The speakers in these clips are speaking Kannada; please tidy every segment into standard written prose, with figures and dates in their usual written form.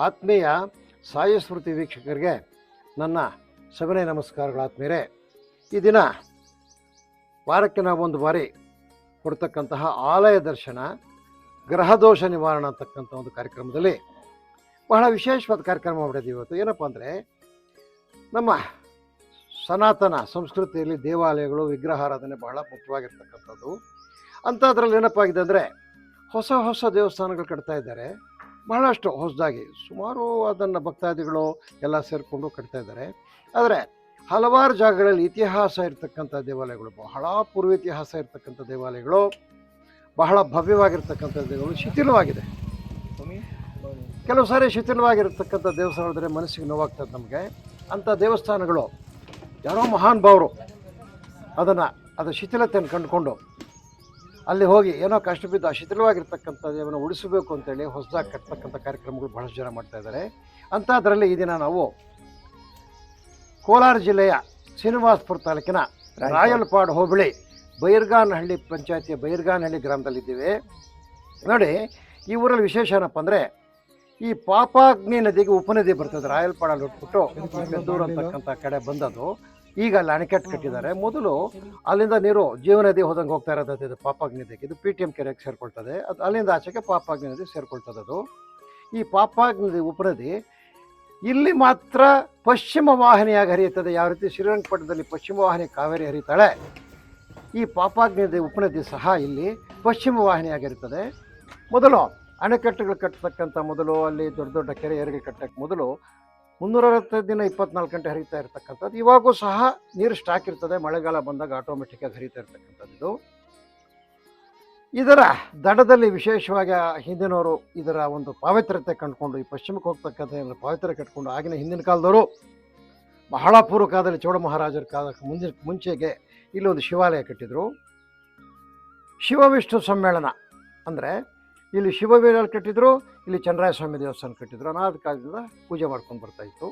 ಆತ್ಮೀಯ ಸಾಯಿ ಸ್ಮೃತಿ ವೀಕ್ಷಕರಿಗೆ ನನ್ನ ಸವಿನಯ ನಮಸ್ಕಾರಗಳು. ಆತ್ಮೀಯರೇ, ಈ ದಿನ ವಾರಕ್ಕೆ ನಾವು ಒಂದು ಬಾರಿ ಕೊಡ್ತಕ್ಕಂತಹ ಆಲಯ ದರ್ಶನ ಗ್ರಹದೋಷ ನಿವಾರಣೆ ಅಂತಕ್ಕಂಥ ಒಂದು ಕಾರ್ಯಕ್ರಮದಲ್ಲಿ ಬಹಳ ವಿಶೇಷವಾದ ಕಾರ್ಯಕ್ರಮ ಮಾಡಿದ್ದೀವಿ ಇವತ್ತು. ಏನಪ್ಪ ಅಂದರೆ, ನಮ್ಮ ಸನಾತನ ಸಂಸ್ಕೃತಿಯಲ್ಲಿ ದೇವಾಲಯಗಳು ವಿಗ್ರಹಾರಾಧನೆ ಬಹಳ ಮುಖ್ಯವಾಗಿರ್ತಕ್ಕಂಥದ್ದು. ಅಂಥದ್ರಲ್ಲಿ ಏನಪ್ಪ ಆಗಿದೆ ಅಂದರೆ, ಹೊಸ ಹೊಸ ದೇವಸ್ಥಾನಗಳು ಕಟ್ತಾ ಇದ್ದಾರೆ. ಬಹಳಷ್ಟು ಹೊಸದಾಗಿ ಸುಮಾರು ಅದನ್ನು ಭಕ್ತಾದಿಗಳು ಎಲ್ಲ ಸೇರಿಕೊಂಡು ಕಟ್ತಾ ಇದ್ದಾರೆ. ಆದರೆ ಹಲವಾರು ಜಾಗಗಳಲ್ಲಿ ಇತಿಹಾಸ ಇರ್ತಕ್ಕಂಥ ದೇವಾಲಯಗಳು, ಬಹಳ ಪೂರ್ವ ಇತಿಹಾಸ ಇರ್ತಕ್ಕಂಥ ದೇವಾಲಯಗಳು, ಬಹಳ ಭವ್ಯವಾಗಿರ್ತಕ್ಕಂಥ ದೇವಾಲಯಗಳು ಶಿಥಿಲವಾಗಿದೆ. ಕೆಲವು ಸಾರಿ ಶಿಥಿಲವಾಗಿರ್ತಕ್ಕಂಥ ದೇವಸ್ಥಾನ ನೋಡಿದ್ರೆ ಮನಸ್ಸಿಗೆ ನೋವಾಗ್ತದೆ ನಮಗೆ. ಅಂಥ ದೇವಸ್ಥಾನಗಳು ಯಾರೋ ಮಹಾನ್ ಭಾವರು ಅದರ ಶಿಥಿಲತೆಯನ್ನು ಕಂಡುಕೊಂಡು ಅಲ್ಲಿ ಹೋಗಿ ಏನೋ ಕಷ್ಟ ಬಿದ್ದು ಆ ಶಿಥಿಲವಾಗಿರ್ತಕ್ಕಂಥ ದೇವನ ಉಳಿಸಬೇಕು ಅಂತೇಳಿ ಹೊಸದಾಗಿ ಕಟ್ತಕ್ಕಂಥ ಕಾರ್ಯಕ್ರಮಗಳು ಬಹಳಷ್ಟು ಜನ ಮಾಡ್ತಾ ಇದ್ದಾರೆ. ಅಂಥದ್ರಲ್ಲಿ ಈ ದಿನ ನಾವು ಕೋಲಾರ ಜಿಲ್ಲೆಯ ಶ್ರೀನಿವಾಸಪುರ ತಾಲೂಕಿನ ರಾಯಲಪಾಡ್ ಹೋಬಳಿ ಬೈರ್ಗಾನಹಳ್ಳಿ ಪಂಚಾಯತಿಯ ಬೈರ್ಗಾನಹಳ್ಳಿ ಗ್ರಾಮದಲ್ಲಿದ್ದೀವಿ. ನೋಡಿ, ಈ ಊರಲ್ಲಿ ವಿಶೇಷ ಏನಪ್ಪ ಅಂದರೆ, ಈ ಪಾಪಾಗ್ನಿ ನದಿಗೆ ಉಪನದಿ ಬರ್ತದೆ. ರಾಯಲಪಾಡಲ್ಲಿ ಹುಟ್ಬಿಟ್ಟು ಬೆಂದೂರು ಅಂತಕ್ಕಂಥ ಕಡೆ ಬಂದದು. ಈಗ ಅಲ್ಲಿ ಅಣೆಕಟ್ಟು ಕಟ್ಟಿದ್ದಾರೆ. ಮೊದಲು ಅಲ್ಲಿಂದ ನೀರು ಜೀವನದಿ ಹೋದಂಗೆ ಹೋಗ್ತಾ ಇರೋದು. ಇದು ಪಾಪಾಗ್ನಿ ನದಿಗೆ, ಇದು PTM ಕೆರೆಗೆ ಸೇರ್ಕೊಳ್ತದೆ. ಅದು ಅಲ್ಲಿಂದ ಆಚೆಗೆ ಪಾಪಾಗ್ನಿ ನದಿ ಸೇರ್ಕೊಳ್ತದೆ. ಅದು ಈ ಪಾಪಾಗ್ನಿ ನದಿ ಉಪನದಿ ಇಲ್ಲಿ ಮಾತ್ರ ಪಶ್ಚಿಮ ವಾಹಿನಿಯಾಗಿ ಹರಿಯುತ್ತದೆ. ಯಾವ ರೀತಿ ಶ್ರೀರಂಗಪಟ್ಟಣದಲ್ಲಿ ಪಶ್ಚಿಮ ವಾಹಿನಿ ಕಾವೇರಿ ಹರಿತಾಳೆ, ಈ ಪಾಪಾಗ್ನಿ ನದಿ ಉಪನದಿ ಸಹ ಇಲ್ಲಿ ಪಶ್ಚಿಮ ವಾಹಿನಿಯಾಗಿ ಹರಿತದೆ. ಮೊದಲು ಅಣೆಕಟ್ಟುಗಳು ಕಟ್ಟತಕ್ಕಂಥ ಮೊದಲು ಅಲ್ಲಿ ದೊಡ್ಡ ದೊಡ್ಡ ಕೆರೆ ಏರಿಗಳು ಕಟ್ಟಕ್ಕೆ ಮೊದಲು 365 ದಿನ 24 ಗಂಟೆ ಹರಿತಾ ಇರ್ತಕ್ಕಂಥದ್ದು. ಇವಾಗೂ ಸಹ ನೀರು ಸ್ಟಾಕ್ ಇರ್ತದೆ. ಮಳೆಗಾಲ ಬಂದಾಗ ಆಟೋಮೆಟಿಕ್ಕಾಗಿ ಹರಿತಾ ಇರ್ತಕ್ಕಂಥದ್ದು. ಇದರ ದಡದಲ್ಲಿ ವಿಶೇಷವಾಗಿ ಹಿಂದಿನವರು ಇದರ ಒಂದು ಪಾವಿತ್ರ್ಯತೆ ಕಂಡುಕೊಂಡು, ಈ ಪಶ್ಚಿಮಕ್ಕೆ ಹೋಗ್ತಕ್ಕಂಥ ಪಾವಿತ್ರ್ಯ ಕಟ್ಕೊಂಡು, ಆಗಿನ ಹಿಂದಿನ ಕಾಲದವರು ಬಹಳ ಪೂರ್ವ ಕಾಲದಲ್ಲಿ ಚೋಳ ಮಹಾರಾಜರ ಕಾಲಕ್ಕೆ ಮುಂಚೆಗೆ ಇಲ್ಲಿ ಒಂದು ಶಿವಾಲಯ ಕಟ್ಟಿದರು. ಶಿವ ವಿಷ್ಣು ಸಮ್ಮೇಳನ ಅಂದರೆ ಇಲ್ಲಿ ಶಿವವೇಳ ಕಟ್ಟಿದ್ರು, ಇಲ್ಲಿ ಚನ್ನರಾಯ ಸ್ವಾಮಿ ದೇವಸ್ಥಾನ ಕಟ್ಟಿದ್ರು. ಅನಾದ ಕಾಲದಿಂದ ಪೂಜೆ ಮಾಡ್ಕೊಂಡು ಬರ್ತಾಯಿತ್ತು.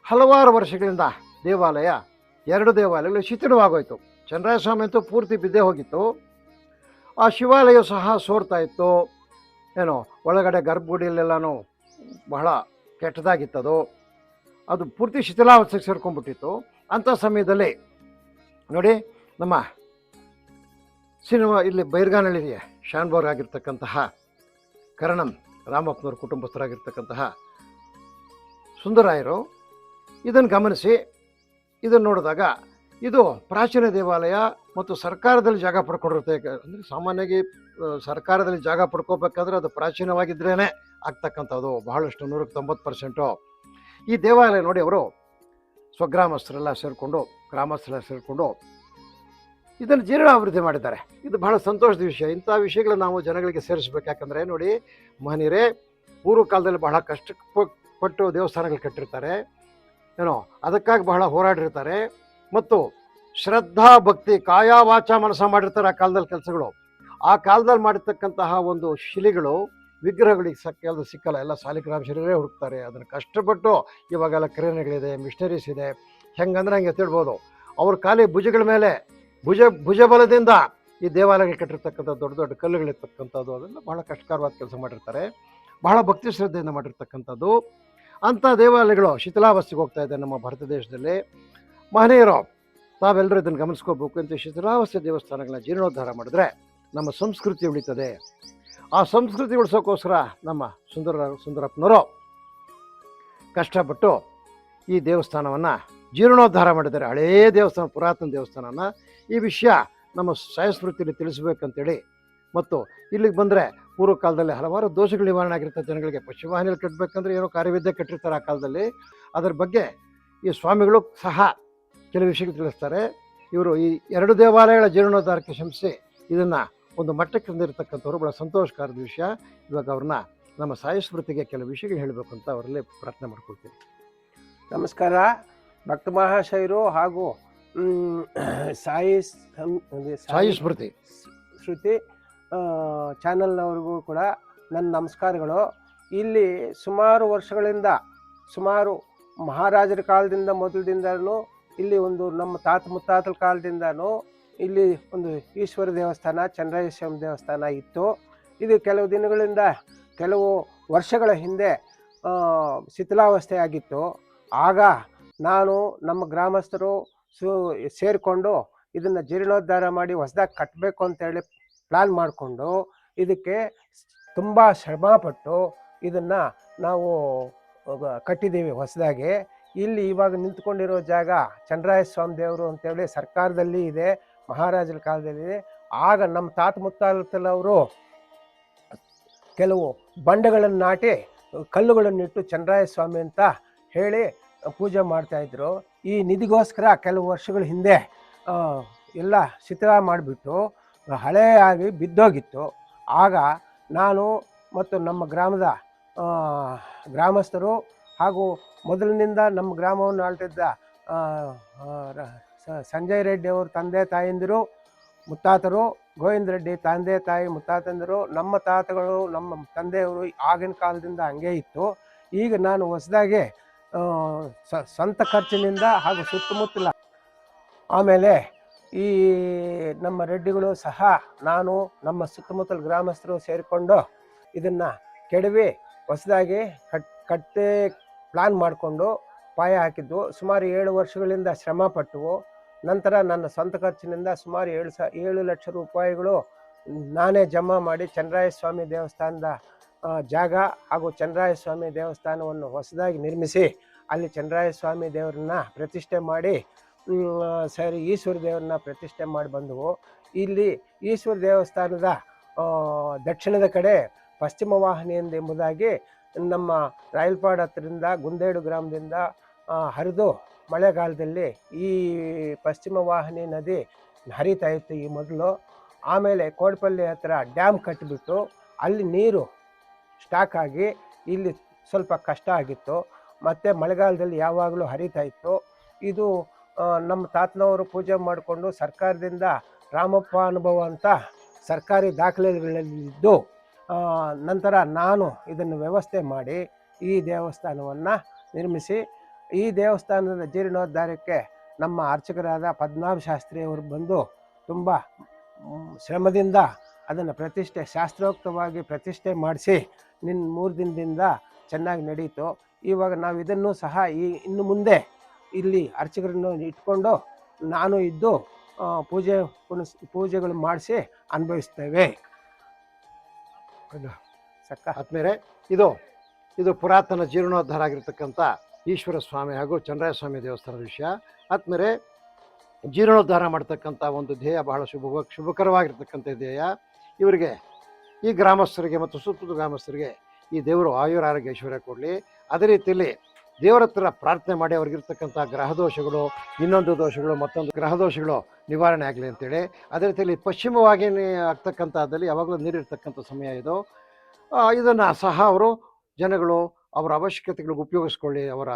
ಹಲವಾರು ವರ್ಷಗಳಿಂದ ದೇವಾಲಯ 2 ದೇವಾಲಯಗಳು ಶಿಥಿಲವಾಗೋಯ್ತು. ಚನ್ನರಾಯ ಸ್ವಾಮಿ ಅಂತೂ ಪೂರ್ತಿ ಬಿದ್ದೇ ಹೋಗಿತ್ತು. ಆ ಶಿವಾಲಯ ಸಹ ಸೋರ್ತಾ ಇತ್ತು. ಏನೋ ಒಳಗಡೆ ಗರ್ಭಗುಡಿಯಲ್ಲೆಲ್ಲನೂ ಬಹಳ ಕೆಟ್ಟದಾಗಿತ್ತದು. ಅದು ಪೂರ್ತಿ ಶಿಥಿಲಾವಸ್ಥೆಗೆ ಸೇರ್ಕೊಂಡ್ಬಿಟ್ಟಿತ್ತು. ಅಂಥ ಸಮಯದಲ್ಲಿ ನೋಡಿ, ನಮ್ಮ ಇಲ್ಲಿ ಬೈರ್ಗಾನಹಳ್ಳಿ ಶಾನ್ಭೋರಾಗಿರ್ತಕ್ಕಂತಹ ಕರಣಂ ರಾಮಪ್ಪನವ್ರ ಕುಟುಂಬಸ್ಥರಾಗಿರ್ತಕ್ಕಂತಹ ಸುಂದರಾಯರು ಇದನ್ನು ಗಮನಿಸಿ, ಇದನ್ನು ನೋಡಿದಾಗ ಇದು ಪ್ರಾಚೀನ ದೇವಾಲಯ ಮತ್ತು ಸರ್ಕಾರದಲ್ಲಿ ಜಾಗ ಪಡ್ಕೊಂಡಿರುತ್ತೆ. ಅಂದರೆ ಸಾಮಾನ್ಯವಾಗಿ ಸರ್ಕಾರದಲ್ಲಿ ಜಾಗ ಪಡ್ಕೋಬೇಕಾದ್ರೆ ಅದು ಪ್ರಾಚೀನವಾಗಿದ್ರೇ ಆಗ್ತಕ್ಕಂಥದ್ದು. ಬಹಳಷ್ಟು 190%. ಈ ದೇವಾಲಯ ನೋಡಿ, ಅವರು ಗ್ರಾಮಸ್ಥರೆಲ್ಲ ಸೇರಿಕೊಂಡು ಇದನ್ನು ಜೀರ್ಣಾಭಿವೃದ್ಧಿ ಮಾಡಿದ್ದಾರೆ. ಇದು ಬಹಳ ಸಂತೋಷದ ವಿಷಯ. ಇಂಥ ವಿಷಯಗಳನ್ನ ನಾವು ಜನಗಳಿಗೆ ಸೇರಿಸ್ಬೇಕು. ಯಾಕಂದರೆ ನೋಡಿ, ಮಹನೀಯರೇ ಪೂರ್ವ ಕಾಲದಲ್ಲಿ ಬಹಳ ಕಷ್ಟಪಟ್ಟು ದೇವಸ್ಥಾನಗಳು ಕಟ್ಟಿರ್ತಾರೆ. ಏನೋ ಅದಕ್ಕಾಗಿ ಬಹಳ ಹೋರಾಡಿರ್ತಾರೆ. ಮತ್ತು ಶ್ರದ್ಧಾ ಭಕ್ತಿ ಕಾಯ ವಾಚ ಮನಸ ಮಾಡಿರ್ತಾರೆ ಆ ಕಾಲದಲ್ಲಿ ಕೆಲಸಗಳು. ಆ ಕಾಲದಲ್ಲಿ ಮಾಡಿರ್ತಕ್ಕಂತಹ ಒಂದು ಶಿಲೆಗಳು, ವಿಗ್ರಹಗಳಿಗೆ ಸಿಕ್ಕಲ್ಲ. ಎಲ್ಲ ಸಾಲಿಗ್ರಾಮ ಶಿಲೆಗಳೇ ಹುಡುಕ್ತಾರೆ. ಅದನ್ನು ಕಷ್ಟಪಟ್ಟು ಇವಾಗೆಲ್ಲ ಕ್ರೇನ್ಗಳಿದೆ, ಮಿಷನರೀಸ್ ಇದೆ. ಹೆಂಗಂದ್ರೆ ಹಂಗೆ ತಿಳ್ಬೋದು. ಅವ್ರ ಖಾಲಿ ಭುಜಗಳ ಮೇಲೆ ಭುಜಬಲದಿಂದ ಈ ದೇವಾಲಯಗಳು ಕಟ್ಟಿರ್ತಕ್ಕಂಥ ದೊಡ್ಡ ದೊಡ್ಡ ಕಲ್ಲುಗಳಿರ್ತಕ್ಕಂಥದ್ದು, ಅದೆಲ್ಲ ಬಹಳ ಕಷ್ಟಕರವಾದ ಕೆಲಸ ಮಾಡಿರ್ತಾರೆ. ಬಹಳ ಭಕ್ತಿ ಶ್ರದ್ಧೆಯಿಂದ ಮಾಡಿರ್ತಕ್ಕಂಥದ್ದು. ಅಂಥ ದೇವಾಲಯಗಳು ಶಿಥಿಲಾವಸ್ಥೆಗೆ ಹೋಗ್ತಾ ಇದೆ ನಮ್ಮ ಭಾರತ ದೇಶದಲ್ಲಿ. ಮಹನೀಯರು ತಾವೆಲ್ಲರೂ ಇದನ್ನು ಗಮನಿಸ್ಕೋಬೇಕು. ಇಂಥ ಶಿಥಿಲಾವಸ್ಥೆ ದೇವಸ್ಥಾನಗಳನ್ನ ಜೀರ್ಣೋದ್ಧಾರ ಮಾಡಿದ್ರೆ ನಮ್ಮ ಸಂಸ್ಕೃತಿ ಉಳಿತದೆ. ಆ ಸಂಸ್ಕೃತಿ ಉಳಿಸೋಕ್ಕೋಸ್ಕರ ನಮ್ಮ ಸುಂದರಪ್ಪನವರು ಕಷ್ಟಪಟ್ಟು ಈ ದೇವಸ್ಥಾನವನ್ನು ಜೀರ್ಣೋದ್ಧಾರ ಮಾಡಿದ್ದಾರೆ. ಹಳೆಯ ದೇವಸ್ಥಾನ, ಪುರಾತನ ದೇವಸ್ಥಾನನ. ಈ ವಿಷಯ ನಮ್ಮ ಸಾಯಿ ಸ್ಮೃತಿಯಲ್ಲಿ ತಿಳಿಸ್ಬೇಕಂತೇಳಿ, ಮತ್ತು ಇಲ್ಲಿಗೆ ಬಂದರೆ ಪೂರ್ವ ಕಾಲದಲ್ಲಿ ಹಲವಾರು ದೋಷಗಳು ನಿವಾರಣೆ ಆಗಿರ್ತದೆ ಜನಗಳಿಗೆ. ಪಶ್ಚಿಮ ವಾಹಿನಿಯಲ್ಲಿ ಕಟ್ಟಬೇಕಂದ್ರೆ ಏನೋ ಕಾರ್ಯವಿದ್ಯೆ ಕಟ್ಟಿರ್ತಾರೆ ಆ ಕಾಲದಲ್ಲಿ. ಅದರ ಬಗ್ಗೆ ಈ ಸ್ವಾಮಿಗಳು ಸಹ ಕೆಲವು ವಿಷಯಗಳು ತಿಳಿಸ್ತಾರೆ. ಇವರು ಈ 2 ದೇವಾಲಯಗಳ ಜೀರ್ಣೋದ್ಧಾರಕ್ಕೆ ಶ್ರಮಿಸಿ ಇದನ್ನು ಒಂದು ಮಟ್ಟಕ್ಕೆ ತಂದಿರತಕ್ಕಂಥವ್ರು. ಬಹಳ ಸಂತೋಷಕರದ ವಿಷಯ. ಇವಾಗ ಅವ್ರನ್ನ ನಮ್ಮ ಸಾಯಿ ಸ್ಮೃತಿಗೆ ಕೆಲವು ವಿಷಯಗಳು ಹೇಳಬೇಕು ಅಂತ ಅವರಲ್ಲಿ ಪ್ರಾರ್ಥನೆ ಮಾಡ್ಕೊಳ್ತೀನಿ. ನಮಸ್ಕಾರ. ಭಕ್ತ ಮಹಾಶಯರು ಹಾಗೂ ಸಾಯಿ ಸ್ಮೃತಿ ಚಾನಲ್ನವ್ರಿಗೂ ಕೂಡ ನನ್ನ ನಮಸ್ಕಾರಗಳು. ಇಲ್ಲಿ ಸುಮಾರು ವರ್ಷಗಳಿಂದ, ಸುಮಾರು ಮಹಾರಾಜರ ಕಾಲದಿಂದ ಮೊದಲಿಂದನೂ ಇಲ್ಲಿ ಒಂದು ನಮ್ಮ ಮುತ್ತಾತల ಕಾಲದಿಂದನೂ ಇಲ್ಲಿ ಒಂದು ಈಶ್ವರ ದೇವಸ್ಥಾನ, ಚನ್ನರಾಯ ಸ್ವಾಮಿ ದೇವಸ್ಥಾನ ಇತ್ತು. ಇದು ಕೆಲವು ದಿನಗಳಿಂದ, ಕೆಲವು ವರ್ಷಗಳ ಹಿಂದೆ ಶಿಥಿಲಾವಸ್ಥೆ ಆಗಿತ್ತು. ಆಗ ನಾನು ನಮ್ಮ ಗ್ರಾಮಸ್ಥರು ಸೇರಿಕೊಂಡು ಇದನ್ನು ಜೀರ್ಣೋದ್ಧಾರ ಮಾಡಿ ಹೊಸದಾಗಿ ಕಟ್ಟಬೇಕು ಅಂತೇಳಿ ಪ್ಲ್ಯಾನ್ ಮಾಡಿಕೊಂಡು ಇದಕ್ಕೆ ತುಂಬ ಶ್ರಮಪಟ್ಟು ಇದನ್ನು ನಾವು ಕಟ್ಟಿದ್ದೀವಿ ಹೊಸದಾಗಿ. ಇಲ್ಲಿ ಇವಾಗ ನಿಂತ್ಕೊಂಡಿರೋ ಜಾಗ ಚನ್ನರಾಯ ಸ್ವಾಮಿ ದೇವರು ಅಂತೇಳಿ ಸರ್ಕಾರದಲ್ಲಿ ಇದೆ, ಮಹಾರಾಜರ ಕಾಲದಲ್ಲಿ. ಆಗ ನಮ್ಮ ತಾತ ಮುತ್ತಾತಲವರು ಕೆಲವು ಬಂಡೆಗಳನ್ನು ನಾಟಿ ಕಲ್ಲುಗಳನ್ನಿಟ್ಟು ಚನ್ನರಾಯ ಸ್ವಾಮಿ ಅಂತ ಹೇಳಿ ಪೂಜೆ ಮಾಡ್ತಾಯಿದ್ರು. ಈ ನಿಧಿಗೋಸ್ಕರ ಕೆಲವು ವರ್ಷಗಳ ಹಿಂದೆ ಎಲ್ಲ ಶಿಥಿಲ ಮಾಡಿಬಿಟ್ಟು ಹಳೆಯಾಗಿ ಬಿದ್ದೋಗಿತ್ತು. ಆಗ ನಾನು ಮತ್ತು ನಮ್ಮ ಗ್ರಾಮದ ಗ್ರಾಮಸ್ಥರು ಹಾಗೂ ಮೊದಲಿನಿಂದ ನಮ್ಮ ಗ್ರಾಮವನ್ನು ಆಳ್ತಿದ್ದ ಸಂಜಯ್ ರೆಡ್ಡಿ ಅವ್ರ ತಂದೆ ತಾಯಂದಿರು, ಮುತ್ತಾತರು, ಗೋವಿಂದ ರೆಡ್ಡಿ ತಂದೆ ತಾಯಿ ಮುತ್ತಾತಂದಿರು, ನಮ್ಮ ತಾತಗಳು, ನಮ್ಮ ತಂದೆಯವರು ಆಗಿನ ಕಾಲದಿಂದ ಹಂಗೆ ಇತ್ತು. ಈಗ ನಾನು ಹೊಸದಾಗಿ ಸ್ವಂತ ಖರ್ಚಿನಿಂದ ಹಾಗೂ ಸುತ್ತಮುತ್ತಲ, ಆಮೇಲೆ ಈ ನಮ್ಮ ರೆಡ್ಡಿಗಳು ಸಹ, ನಾನು, ನಮ್ಮ ಸುತ್ತಮುತ್ತಲ ಗ್ರಾಮಸ್ಥರು ಸೇರಿಕೊಂಡು ಇದನ್ನು ಕೆಡವಿ ಹೊಸದಾಗಿ ಕಟ್ಟೆ ಪ್ಲ್ಯಾನ್ ಮಾಡಿಕೊಂಡು ಪಾಯ ಹಾಕಿದ್ವು. ಸುಮಾರು 7 ವರ್ಷಗಳಿಂದ ಶ್ರಮ ಪಟ್ಟವು. ನಂತರ ನನ್ನ ಸ್ವಂತ ಖರ್ಚಿನಿಂದ ಸುಮಾರು 7 ಲಕ್ಷ ರೂಪಾಯಿಗಳು ನಾನೇ ಜಮಾ ಮಾಡಿ ಚನ್ನರಾಯ ಸ್ವಾಮಿ ದೇವಸ್ಥಾನದ ಜಾಗ ಹಾಗೂ ಚನ್ನರಾಯ ಸ್ವಾಮಿ ದೇವಸ್ಥಾನವನ್ನು ಹೊಸದಾಗಿ ನಿರ್ಮಿಸಿ ಅಲ್ಲಿ ಚನ್ನರಾಯ ಸ್ವಾಮಿ ದೇವರನ್ನ ಪ್ರತಿಷ್ಠೆ ಮಾಡಿ ಈಶ್ವರ ದೇವರನ್ನ ಪ್ರತಿಷ್ಠೆ ಮಾಡಿ ಬಂದವು. ಇಲ್ಲಿ ಈಶ್ವರ ದೇವಸ್ಥಾನದ ದಕ್ಷಿಣದ ಕಡೆ ಪಶ್ಚಿಮ ವಾಹಿನಿ ಎಂಬುದಾಗಿ ನಮ್ಮ ರಾಯಲ್ಪಾಡ್ ಹತ್ತಿರದಿಂದ ಗುಂದೇಡು ಗ್ರಾಮದಿಂದ ಹರಿದು ಮಳೆಗಾಲದಲ್ಲಿ ಈ ಪಶ್ಚಿಮ ವಾಹಿನಿ ನದಿ ಹರಿತಾ ಇತ್ತು ಈ ಮೊದಲು. ಆಮೇಲೆ ಕೋಡ್ಪಲ್ಲಿ ಹತ್ರ ಡ್ಯಾಮ್ ಕಟ್ಟಿಬಿಟ್ಟು ಅಲ್ಲಿ ನೀರು ಸ್ಟಾಕ್ ಆಗಿ ಇಲ್ಲಿ ಸ್ವಲ್ಪ ಕಷ್ಟ ಆಗಿತ್ತು. ಮತ್ತು ಮಳೆಗಾಲದಲ್ಲಿ ಯಾವಾಗಲೂ ಹರಿತಾ ಇತ್ತು. ಇದು ನಮ್ಮ ತಾತನವರು ಪೂಜೆ ಮಾಡಿಕೊಂಡು ಸರ್ಕಾರದಿಂದ ರಾಮಪ್ಪ ಅನುಭವ ಅಂತ ಸರ್ಕಾರಿ ದಾಖಲೆಗಳಲ್ಲಿದ್ದು, ನಂತರ ನಾನು ಇದನ್ನು ವ್ಯವಸ್ಥೆ ಮಾಡಿ ಈ ದೇವಸ್ಥಾನವನ್ನು ನಿರ್ಮಿಸಿ, ಈ ದೇವಸ್ಥಾನದ ಜೀರ್ಣೋದ್ಧಾರಕ್ಕೆ ನಮ್ಮ ಅರ್ಚಕರಾದ ಪದ್ಮನಾಭ ಶಾಸ್ತ್ರಿಯವರು ಬಂದು ತುಂಬ ಶ್ರಮದಿಂದ ಅದನ್ನು ಶಾಸ್ತ್ರೋಕ್ತವಾಗಿ ಪ್ರತಿಷ್ಠೆ ಮಾಡಿಸಿ 3 ದಿನದಿಂದ ಚೆನ್ನಾಗಿ ನಡೀತು. ಇವಾಗ ನಾವು ಇದನ್ನು ಸಹ ಇನ್ನು ಮುಂದೆ ಇಲ್ಲಿ ಅರ್ಚಕರನ್ನು ಇಟ್ಕೊಂಡು ನಾನು ಇದ್ದು ಪೂಜೆಗಳು ಮಾಡಿಸಿ ಅನುಭವಿಸ್ತೇವೆ. ಆದ್ಮೇಲೆ ಇದು ಪುರಾತನ ಜೀರ್ಣೋದ್ಧಾರ ಆಗಿರ್ತಕ್ಕಂಥ ಈಶ್ವರ ಸ್ವಾಮಿ ಹಾಗೂ ಚನ್ನರಾಯ ಸ್ವಾಮಿ ದೇವಸ್ಥಾನದ ವಿಷಯ. ಆದ್ಮೇಲೆ ಜೀರ್ಣೋದ್ಧಾರ ಮಾಡ್ತಕ್ಕಂಥ ಒಂದು ಧ್ಯೇಯ ಬಹಳ ಶುಭಕರವಾಗಿರ್ತಕ್ಕಂಥ ಧ್ಯೇಯ. ಇವರಿಗೆ, ಈ ಗ್ರಾಮಸ್ಥರಿಗೆ ಮತ್ತು ಸುತ್ತದ ಗ್ರಾಮಸ್ಥರಿಗೆ ಈ ದೇವರು ಆಯುರ ಆರೋಗ್ಯ ಐಶ್ವರ್ಯ ಕೊಡಲಿ. ಅದೇ ರೀತಿಯಲ್ಲಿ ದೇವರ ಹತ್ರ ಪ್ರಾರ್ಥನೆ ಮಾಡಿ ಅವ್ರಿಗಿರ್ತಕ್ಕಂಥ ಗ್ರಹ ದೋಷಗಳು, ಇನ್ನೊಂದು ದೋಷಗಳು, ಮತ್ತೊಂದು ಗ್ರಹ ದೋಷಗಳು ನಿವಾರಣೆ ಆಗಲಿ ಅಂತೇಳಿ. ಅದೇ ರೀತಿಯಲ್ಲಿ ಪಶ್ಚಿಮವಾಗಿ ಆಗ್ತಕ್ಕಂಥದ್ದಲ್ಲಿ ಯಾವಾಗಲೂ ನೀರಿರ್ತಕ್ಕಂಥ ಸಮಯ ಇದು. ಇದನ್ನು ಸಹ ಜನಗಳು ಅವರ ಅವಶ್ಯಕತೆಗಳಿಗೆ ಉಪಯೋಗಿಸ್ಕೊಳ್ಳಿ, ಅವರ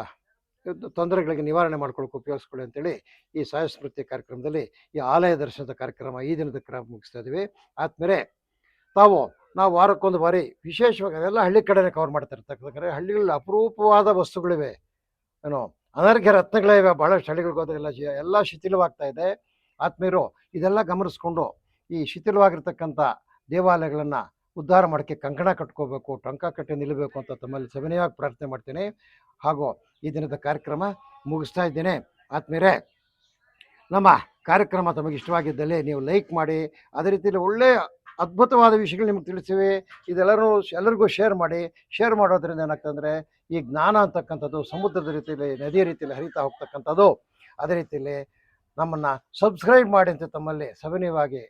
ತೊಂದರೆಗಳಿಗೆ ನಿವಾರಣೆ ಮಾಡ್ಕೊಳ್ಳೋಕೆ ಉಪಯೋಗಿಸ್ಕೊಳ್ಳಿ ಅಂತೇಳಿ ಈ ಸಾಯ ಸ್ಮೃತಿ ಕಾರ್ಯಕ್ರಮದಲ್ಲಿ ಈ ಆಲಯ ದರ್ಶನದ ಕಾರ್ಯಕ್ರಮ ಈ ದಿನದ ಮುಗಿಸ್ತಾ ಇದ್ದೀವಿ. ಆದಮೇಲೆ ನಾವು ವಾರಕ್ಕೊಂದು ಬಾರಿ ವಿಶೇಷವಾಗಿ ಅದೆಲ್ಲ ಹಳ್ಳಿ ಕಡೆನೇ ಕವರ್ ಮಾಡ್ತಾ ಇರ್ತಕ್ಕಂಥ ಹಳ್ಳಿಗಳಲ್ಲಿ ಅಪರೂಪವಾದ ವಸ್ತುಗಳಿವೆ, ಅನರ್ಘ್ಯ ರತ್ನಗಳೇ ಇವೆ. ಬಹಳಷ್ಟು ಹಳ್ಳಿಗಳಿಗೆ ಹೋದಾಗೆಲ್ಲ ಎಲ್ಲ ಶಿಥಿಲವಾಗ್ತಾ ಇದೆ. ಆತ್ಮೀಯರು ಇದೆಲ್ಲ ಗಮನಿಸ್ಕೊಂಡು ಈ ಶಿಥಿಲವಾಗಿರ್ತಕ್ಕಂಥ ದೇವಾಲಯಗಳನ್ನು ಉದ್ಧಾರ ಮಾಡೋಕ್ಕೆ ಕಂಕಣ ಕಟ್ಕೋಬೇಕು, ಟೊಂಕ ಕಟ್ಟಿ ನಿಲ್ಲಬೇಕು ಅಂತ ತಮ್ಮಲ್ಲಿ ಸವಿನಯವಾಗಿ ಪ್ರಾರ್ಥನೆ ಮಾಡ್ತೇನೆ. ಹಾಗೂ ಈ ದಿನದ ಕಾರ್ಯಕ್ರಮ ಮುಗಿಸ್ತಾ ಇದ್ದೇನೆ. ಆದ್ಮೇಲೆ ನಮ್ಮ ಕಾರ್ಯಕ್ರಮ ತಮಗೆ ಇಷ್ಟವಾಗಿದ್ದಲ್ಲಿ ನೀವು ಲೈಕ್ ಮಾಡಿ, ಅದೇ ರೀತಿಯಲ್ಲಿ ಒಳ್ಳೆಯ ಅದ್ಭುತವಾದ ವಿಷಯಗಳು ನಿಮ್ಗೆ ತಿಳಿಸಿವೆ, ಎಲ್ಲರಿಗೂ ಶೇರ್ ಮಾಡಿ. ಶೇರ್ ಮಾಡೋದ್ರಿಂದ ಏನಾಗ್ತಂದರೆ ಈ ಜ್ಞಾನ ಅಂತಕ್ಕಂಥದ್ದು ಸಮುದ್ರದ ರೀತಿಯಲ್ಲಿ, ನದಿಯ ರೀತಿಯಲ್ಲಿ ಹರಿತಾ ಹೋಗ್ತಕ್ಕಂಥದ್ದು. ಅದೇ ರೀತಿಯಲ್ಲಿ ನಮ್ಮನ್ನು ಸಬ್ಸ್ಕ್ರೈಬ್ ಮಾಡಿ ಅಂತ ತಮ್ಮಲ್ಲಿ ಸವಿನಯವಾಗಿ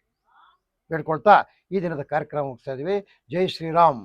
ಹೇಳ್ಕೊಳ್ತಾ ಈ ದಿನದ ಕಾರ್ಯಕ್ರಮ ಮುಗಿಸ್ತಾ ಇದ್ದೀವಿ. ಜೈ ಶ್ರೀರಾಮ್.